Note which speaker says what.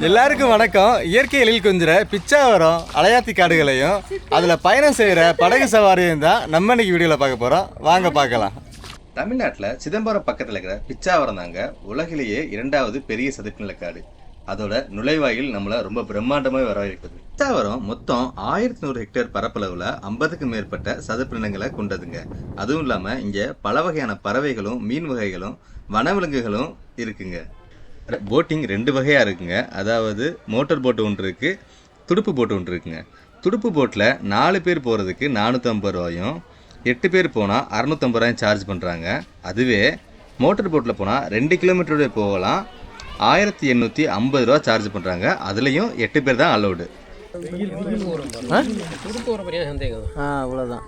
Speaker 1: எல்லாருக்கும் வணக்கம். இயற்கை எழில் கொஞ்சிற பிச்சாவரம் அலையாத்தி காடுகளையும் அதில் பயணம் செய்கிற படகு சவாரியும் தான் நம்ம இன்னைக்கு வீடியோவில் பார்க்க போகிறோம். வாங்க பார்க்கலாம். தமிழ்நாட்டில் சிதம்பரம் பக்கத்தில் இருக்கிற பிச்சாவரம் தாங்க உலகிலேயே 2வது பெரிய சதுப்பு நிலக்காடு. அதோட நுழைவாயில் நம்மளை ரொம்ப பிரம்மாண்டமாக வரவேற்குது. பிச்சாவரம் மொத்தம் 1100 ஹெக்டேர் பரப்பளவில் 50க்கும் மேற்பட்ட சதுப்பு நிலங்களை கொண்டதுங்க. அதுவும் இல்லாமல் இங்கே பல வகையான பறவைகளும் மீன் வகைகளும் வனவிலங்குகளும் இருக்குங்க. போட்டிங் 2 வகையாக இருக்குங்க. அதாவது மோட்டர் போட்டு ஒன்று இருக்குது, துடுப்பு போட்டு ஒன்று இருக்குங்க. துடுப்பு போட்டில் 4 பேர் போகிறதுக்கு 450 ரூபாயும், 8 பேர் போனால் 650 ரூபாயும் சார்ஜ் பண்ணுறாங்க. அதுவே மோட்டர் போட்டில் போனால் 2 கிலோமீட்டருடைய போகலாம், 1850 ரூபா சார்ஜ் பண்ணுறாங்க. அதுலேயும் 8 பேர் தான் அலௌடு.
Speaker 2: அவ்வளோதான்.